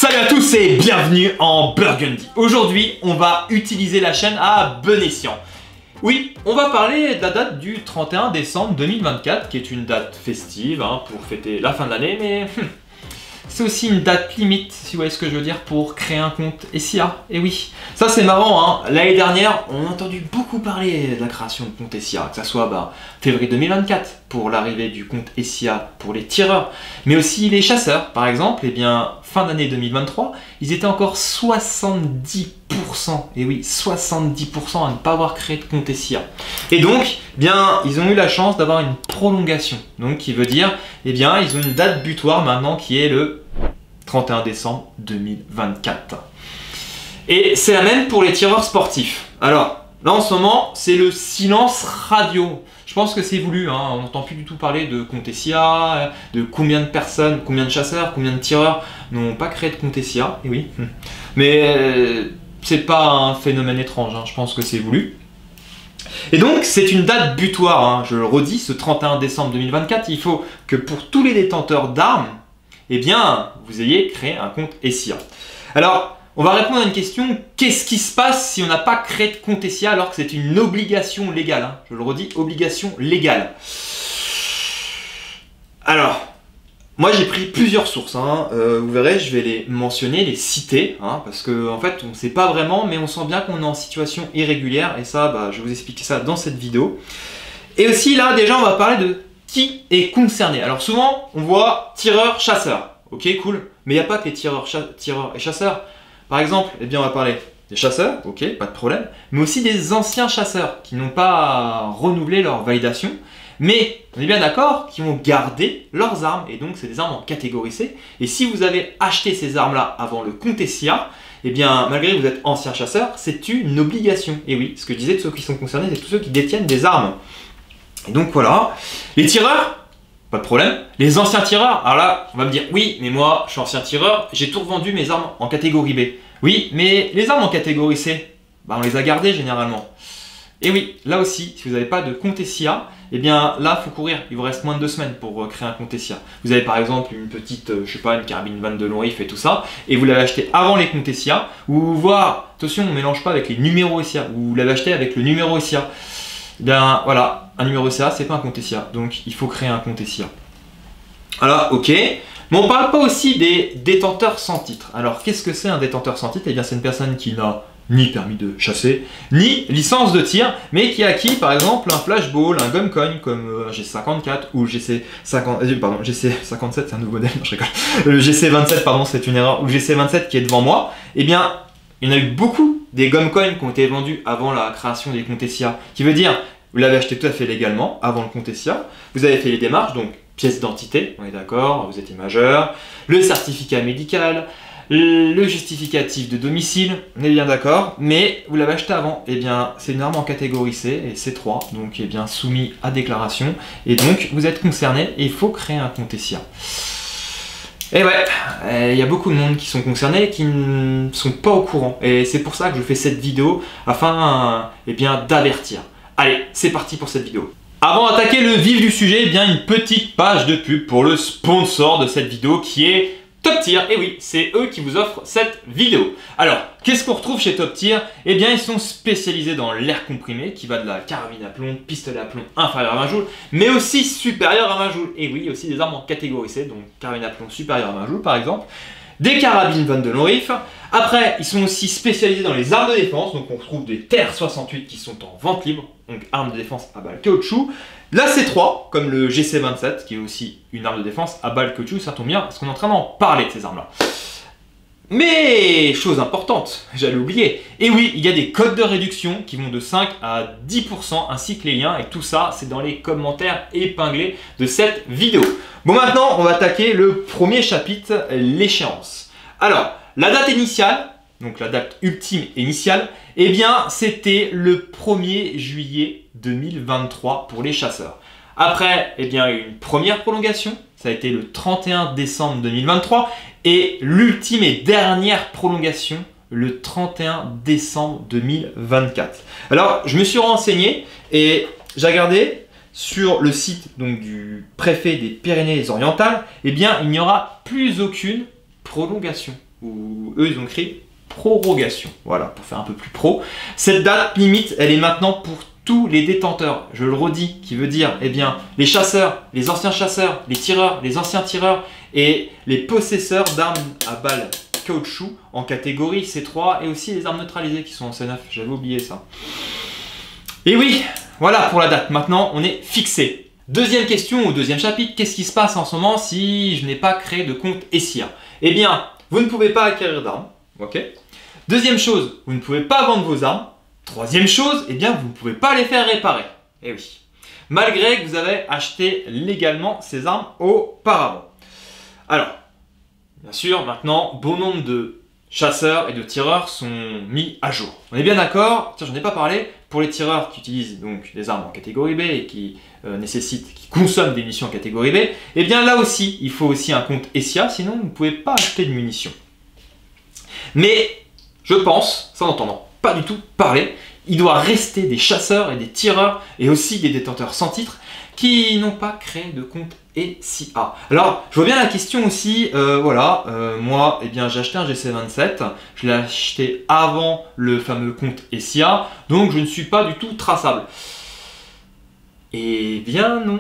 Salut à tous et bienvenue en Burgundy. Aujourd'hui, on va utiliser la chaîne à bon escient. Oui, on va parler de la date du 31 décembre 2024, qui est une date festive pour fêter la fin de l'année, mais c'est aussi une date limite, si vous voyez ce que je veux dire, pour créer un compte SIA. Et oui, ça c'est marrant, l'année dernière, on a entendu beaucoup parler de la création de compte SIA, que ça soit février 2024 pour l'arrivée du compte SIA pour les tireurs, mais aussi les chasseurs, par exemple, fin d'année 2023, ils étaient encore 70%, et oui, 70% à ne pas avoir créé de compte SIA. Et donc, ils ont eu la chance d'avoir une prolongation, donc qui veut dire, ils ont une date butoir maintenant qui est le 31 décembre 2024. Et c'est la même pour les tireurs sportifs. Alors, là en ce moment, c'est le silence radio. Je pense que c'est voulu, on n'entend plus du tout parler de compte SIA, de combien de personnes, combien de chasseurs, combien de tireurs n'ont pas créé de compte SIA, et oui. Mais c'est pas un phénomène étrange, je pense que c'est voulu. Et donc, c'est une date butoir, je le redis, ce 31 décembre 2024, il faut que pour tous les détenteurs d'armes, vous ayez créé un compte SIA. Alors, on va répondre à une question, qu'est-ce qui se passe si on n'a pas créé de compte SIA alors que c'est une obligation légale, je le redis, obligation légale. Alors, moi j'ai pris plusieurs sources, vous verrez, je vais les mentionner, les citer, parce qu'en fait on ne sait pas vraiment, mais on sent bien qu'on est en situation irrégulière, et ça, je vais vous expliquer ça dans cette vidéo. Et aussi là, déjà on va parler de qui est concerné. Alors souvent, on voit tireur, chasseur, ok, cool, mais il n'y a pas que les tireurs et chasseurs. Par exemple, on va parler des chasseurs, ok, pas de problème, mais aussi des anciens chasseurs qui n'ont pas renouvelé leur validation, mais on est bien d'accord qu'ils vont garder leurs armes, et donc c'est des armes en catégorie C. Et si vous avez acheté ces armes-là avant le compte SIA, malgré que vous êtes ancien chasseur, c'est une obligation. Et oui, ce que je disais de ceux qui sont concernés, c'est tous ceux qui détiennent des armes. Et donc voilà, les tireurs, pas de problème. Les anciens tireurs, alors là, on va me dire, oui, mais moi, je suis ancien tireur, j'ai tout revendu mes armes en catégorie B. Oui, mais les armes en catégorie C, on les a gardées généralement. Et oui, là aussi, si vous n'avez pas de compte SIA, là, il faut courir. Il vous reste moins de 2 semaines pour créer un compte SIA. Vous avez par exemple une petite, une carabine 22 long rifle et tout ça, et vous l'avez acheté avant les comptes SIA, ou voire, attention, on ne mélange pas avec les numéros SIA, ou vous l'avez acheté avec le numéro SIA. Voilà, un numéro SIA, c'est pas un compte SIA, donc il faut créer un compte SIA. Alors, ok, mais on ne parle pas aussi des détenteurs sans titre. Alors, qu'est-ce que c'est un détenteur sans titre? C'est une personne qui n'a ni permis de chasser, ni licence de tir, mais qui a acquis par exemple un flashball, un gun coin comme GC54 ou GC57, c'est un nouveau modèle, non, je rigole. Le GC27, pardon, c'est une erreur, ou le GC27 qui est devant moi. Il y en a eu beaucoup des gun coins qui ont été vendus avant la création des comptes SIA, qui veut dire vous l'avez acheté tout à fait légalement avant le compte SIA, vous avez fait les démarches, donc pièce d'identité, on est d'accord, vous étiez majeur, le certificat médical, le justificatif de domicile, on est bien d'accord, mais vous l'avez acheté avant, c'est une arme en catégorie C et C3, donc soumis à déclaration, et donc vous êtes concerné et il faut créer un compte SIA. Et ouais, il y a beaucoup de monde qui sont concernés et qui ne sont pas au courant, et c'est pour ça que je fais cette vidéo, afin d'avertir. Allez, c'est parti pour cette vidéo. Avant d'attaquer le vif du sujet, une petite page de pub pour le sponsor de cette vidéo qui est Top Tier. Et oui, c'est eux qui vous offrent cette vidéo. Alors, qu'est-ce qu'on retrouve chez Top Tier? Ils sont spécialisés dans l'air comprimé qui va de la carabine à plomb, pistolet à plomb inférieur à 20 joules, mais aussi supérieur à 20 joules. Et oui, il y a aussi des armes en catégorie C, donc carabine à plomb supérieur à 20 joules par exemple. Des carabines 22 long rifle. Après, ils sont aussi spécialisés dans les armes de défense. Donc, on retrouve des TR-68 qui sont en vente libre. Donc, armes de défense à balles caoutchouc. La C3, comme le GC27, qui est aussi une arme de défense à balles caoutchouc. Ça tombe bien, parce qu'on est en train d'en parler de ces armes-là. Mais, chose importante, j'allais oublier. Et oui, il y a des codes de réduction qui vont de 5 à 10%, ainsi que les liens. Et tout ça, c'est dans les commentaires épinglés de cette vidéo. Bon, maintenant, on va attaquer le premier chapitre, l'échéance. Alors, la date initiale, donc la date ultime initiale, c'était le 1er juillet 2023 pour les chasseurs. Après, il y a eu une première prolongation, ça a été le 31 décembre 2023, et l'ultime et dernière prolongation, le 31 décembre 2024. Alors, je me suis renseigné et j'ai regardé sur le site donc, du préfet des Pyrénées-Orientales, il n'y aura plus aucune prolongation. ou eux ils ont écrit prorogation, voilà, pour faire un peu plus pro. Cette date limite, elle est maintenant pour tous les détenteurs, je le redis, qui veut dire, eh bien, les chasseurs, les anciens chasseurs, les tireurs, les anciens tireurs et les possesseurs d'armes à balles caoutchouc en catégorie C3 et aussi les armes neutralisées qui sont en C9, j'avais oublié ça. Et oui, voilà pour la date, maintenant on est fixé. Deuxième question ou deuxième chapitre, qu'est-ce qui se passe en ce moment si je n'ai pas créé de compte SIA? Eh bien, vous ne pouvez pas acquérir d'armes, ok? Deuxième chose, vous ne pouvez pas vendre vos armes. Troisième chose, eh bien, vous ne pouvez pas les faire réparer. Eh oui. Malgré que vous avez acheté légalement ces armes auparavant. Alors, bien sûr, maintenant, bon nombre de chasseurs et de tireurs sont mis à jour. On est bien d'accord? Tiens, j'en ai pas parlé. Pour les tireurs qui utilisent donc des armes en catégorie B et qui qui consomment des munitions en catégorie B, eh bien là aussi, il faut aussi un compte SIA, sinon vous ne pouvez pas acheter de munitions. Mais je pense, sans entendre pas du tout parler, il doit rester des chasseurs et des tireurs et aussi des détenteurs sans titre qui n'ont pas créé de compte SIA. Alors, je vois bien la question aussi, moi, eh bien, j'ai acheté un GC27, je l'ai acheté avant le fameux compte SIA, donc je ne suis pas du tout traçable. Eh bien non.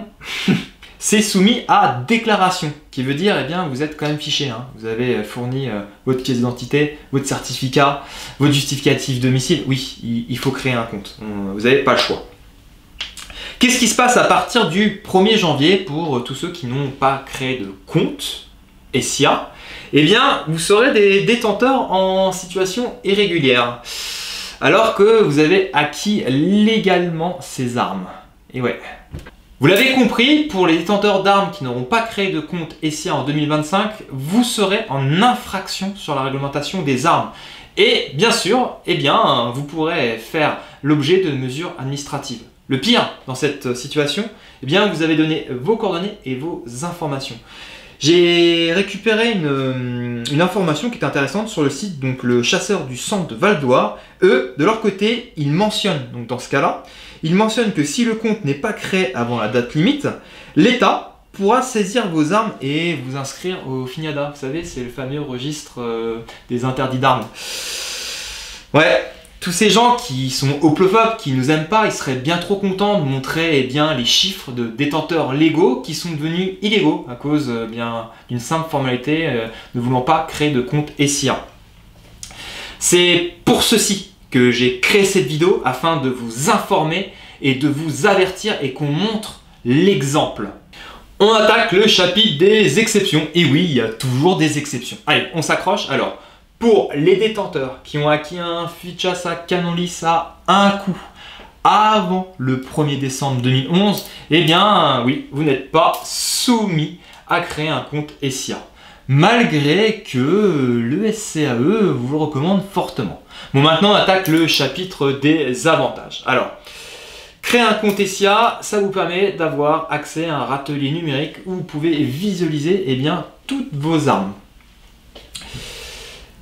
C'est soumis à déclaration, qui veut dire, eh bien, vous êtes quand même fiché. Hein. Vous avez fourni votre pièce d'identité, votre certificat, votre justificatif domicile. Oui, il faut créer un compte. Vous n'avez pas le choix. Qu'est-ce qui se passe à partir du 1er janvier pour tous ceux qui n'ont pas créé de compte SIA? Eh bien, vous serez des détenteurs en situation irrégulière, alors que vous avez acquis légalement ces armes. Et ouais. Vous l'avez compris, pour les détenteurs d'armes qui n'auront pas créé de compte SIA en 2025, vous serez en infraction sur la réglementation des armes. Et bien sûr, eh bien, vous pourrez faire l'objet de mesures administratives. Le pire dans cette situation, eh bien, vous avez donné vos coordonnées et vos informations. J'ai récupéré une information qui est intéressante sur le site, donc le chasseur du centre de Val d'Oire. Eux, de leur côté, ils mentionnent, donc dans ce cas-là, ils mentionnent que si le compte n'est pas créé avant la date limite, l'État pourra saisir vos armes et vous inscrire au FINIADA. Vous savez, c'est le fameux registre des interdits d'armes. Ouais, tous ces gens qui sont homophobes, qui nous aiment pas, ils seraient bien trop contents de montrer bien les chiffres de détenteurs légaux qui sont devenus illégaux à cause bien d'une simple formalité ne voulant pas créer de compte SIA. C'est pour ceci que j'ai créé cette vidéo afin de vous informer et de vous avertir et qu'on montre l'exemple. On attaque le chapitre des exceptions. Et oui, il y a toujours des exceptions. Allez, on s'accroche. Alors, pour les détenteurs qui ont acquis un fusil de chasse à canon lisse à un coup avant le 1er décembre 2011, eh bien, oui, vous n'êtes pas soumis à créer un compte SIA. Malgré que le SCAE vous le recommande fortement. Bon, maintenant on attaque le chapitre des avantages. Alors, créer un compte SIA, ça vous permet d'avoir accès à un râtelier numérique où vous pouvez visualiser eh bien, toutes vos armes.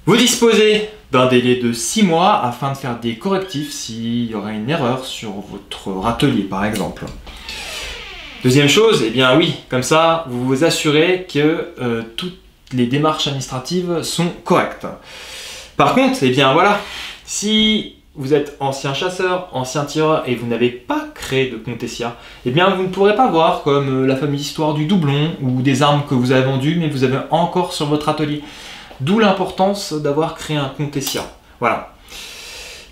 Vous disposez d'un délai de 6 mois afin de faire des correctifs s'il y aurait une erreur sur votre râtelier par exemple. Deuxième chose, eh bien oui, comme ça vous vous assurez que toutes les démarches administratives sont correctes. Par contre, eh bien voilà, si vous êtes ancien chasseur, ancien tireur et vous n'avez pas créé de compte SIA, eh bien vous ne pourrez pas voir comme la fameuse histoire du doublon ou des armes que vous avez vendues mais vous avez encore sur votre atelier. D'où l'importance d'avoir créé un compte SIA. Voilà.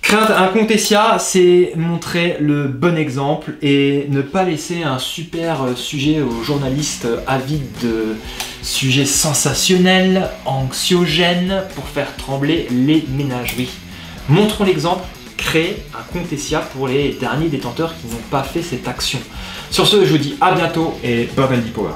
Créer un compte SIA, c'est montrer le bon exemple et ne pas laisser un super sujet aux journalistes avides de sujets sensationnels, anxiogènes pour faire trembler les ménageries. Montrons l'exemple, créer un compte SIA pour les derniers détenteurs qui n'ont pas fait cette action. Sur ce, je vous dis à bientôt et Burgundy Power.